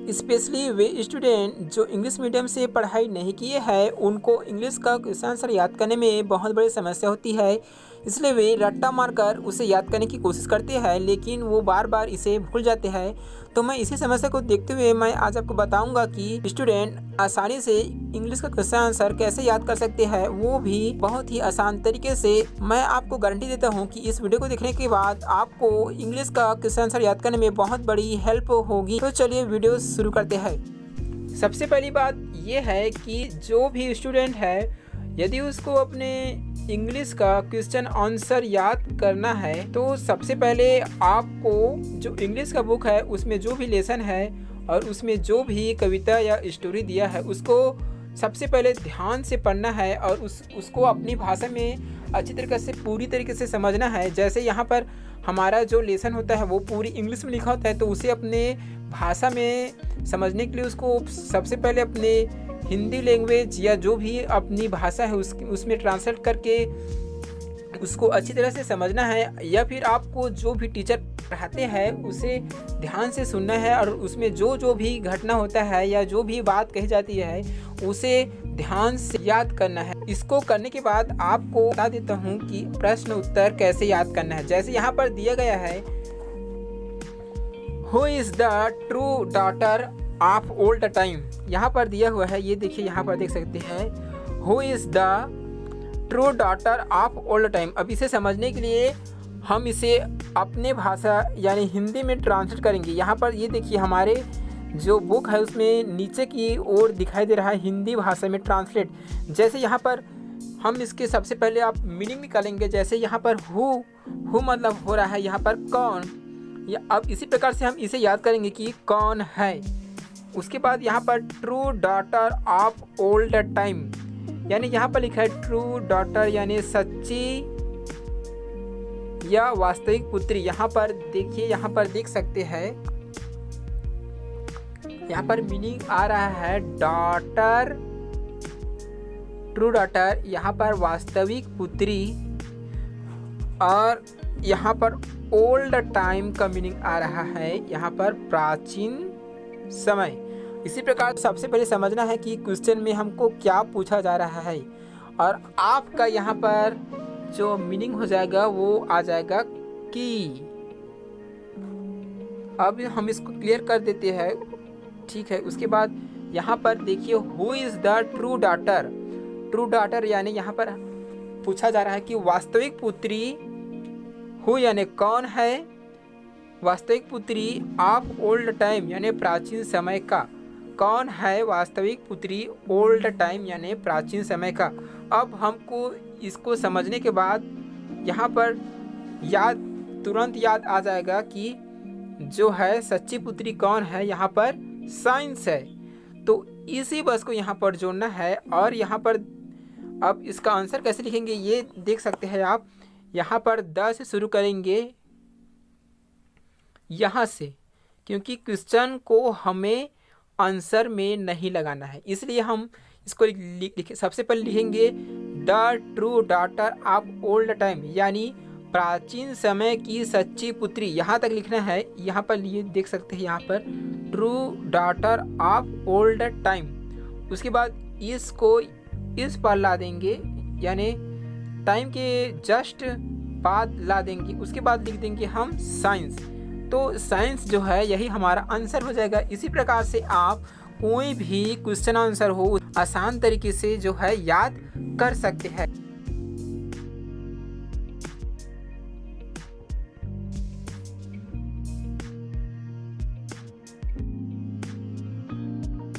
Specially वे student जो English medium से पढ़ाई नहीं किए हैं, उनको इंग्लिश का क्वेश्चन आंसर याद करने में बहुत बड़ी समस्या होती है। इसलिए वे रट्टा मारकर उसे याद करने की कोशिश करते हैं, लेकिन वो बार बार इसे भूल जाते हैं। तो मैं इसी समस्या को देखते हुए मैं आज आपको बताऊंगा कि स्टूडेंट आसानी से इंग्लिश का क्वेश्चन आंसर कैसे याद कर सकते हैं, वो भी बहुत ही आसान तरीके से। मैं आपको गारंटी देता हूँ कि इस वीडियो को देखने के बाद आपको इंग्लिश का क्वेश्चन आंसर याद करने में बहुत बड़ी हेल्प होगी। तो चलिए वीडियो शुरू करते हैं। सबसे पहली बात यह है कि जो भी स्टूडेंट है, यदि उसको अपने इंग्लिश का क्वेश्चन आंसर याद करना है तो सबसे पहले आपको जो इंग्लिश का बुक है उसमें जो भी लेसन है और उसमें जो भी कविता या स्टोरी दिया है उसको सबसे पहले ध्यान से पढ़ना है और उसको अपनी भाषा में अच्छी तरीके से पूरी तरीके से समझना है। जैसे यहाँ पर हमारा जो लेसन होता है वो पूरी इंग्लिश में लिखा होता है, तो उसे अपने भाषा में समझने के लिए उसको सबसे पहले अपने हिंदी लैंग्वेज या जो भी अपनी भाषा है उसमें ट्रांसलेट करके उसको अच्छी तरह से समझना है। या फिर आपको जो भी टीचर पढ़ाते हैं उसे ध्यान से सुनना है और उसमें जो भी घटना होता है या जो भी बात कही जाती है उसे ध्यान से याद करना है। इसको करने के बाद आपको बता देता हूँ कि प्रश्न उत्तर कैसे याद करना है। जैसे यहाँ पर दिया गया है, who is the true daughter of old time. यहाँ पर दिया हुआ है, ये देखिए यहाँ पर देख सकते हैं, who is the true daughter of old time. अब इसे समझने के लिए हम इसे अपने भाषा यानी हिंदी में ट्रांसलेट करेंगे। यहाँ पर ये देखिए हमारे जो बुक है उसमें नीचे की ओर दिखाई दे रहा है हिंदी भाषा में ट्रांसलेट। जैसे यहाँ पर हम इसके सबसे पहले आप मीनिंग निकालेंगे। जैसे यहाँ पर हु मतलब हो रहा है यहाँ पर कौन, या अब इसी प्रकार से हम इसे याद करेंगे कि कौन है। उसके बाद यहाँ पर true daughter of old time, यानी यहाँ पर लिखा है ट्रू डॉटर यानी सच्ची या वास्तविक पुत्री। यहाँ पर देखिए, यहाँ पर देख सकते हैं, यहाँ पर मीनिंग आ रहा है डॉटर, ट्रू डॉटर, यहाँ पर वास्तविक पुत्री, और यहाँ पर ओल्ड टाइम का मीनिंग आ रहा है यहाँ पर प्राचीन समय। इसी प्रकार सबसे पहले समझना है कि क्वेश्चन में हमको क्या पूछा जा रहा है, और आपका यहाँ पर जो मीनिंग हो जाएगा वो आ जाएगा कि। अब हम इसको क्लियर कर देते हैं, ठीक है। उसके बाद यहाँ पर देखिए, who is the true daughter. True daughter यानी यहाँ पर पूछा जा रहा है कि वास्तविक पुत्री, हु यानी कौन है, वास्तविक पुत्री ऑफ ओल्ड टाइम यानी प्राचीन समय का। कौन है वास्तविक पुत्री ओल्ड टाइम यानी प्राचीन समय का। अब हमको इसको समझने के बाद यहाँ पर तुरंत याद आ जाएगा कि जो है सच्ची पुत्री कौन है, यहाँ पर साइंस है। तो इसी बस को यहाँ पर जोड़ना है। और यहाँ पर अब इसका आंसर कैसे लिखेंगे ये देख सकते हैं आप। यहाँ पर द से शुरू करेंगे, यहाँ से, क्योंकि क्वेश्चन को हमें आंसर में नहीं लगाना है, इसलिए हम इसको लिखे। सबसे पहले लिखेंगे the true daughter of old time यानी प्राचीन समय की सच्ची पुत्री, यहाँ तक लिखना है। यहाँ पर ये देख सकते हैं, यहाँ पर true daughter of old time. उसके बाद इसको इस पर ला देंगे, यानी टाइम के जस्ट बाद ला देंगे। उसके बाद लिख देंगे हम साइंस। तो साइंस जो है यही हमारा आंसर हो जाएगा। इसी प्रकार से आप कोई भी क्वेश्चन आंसर हो आसान तरीके से जो है याद कर सकते हैं।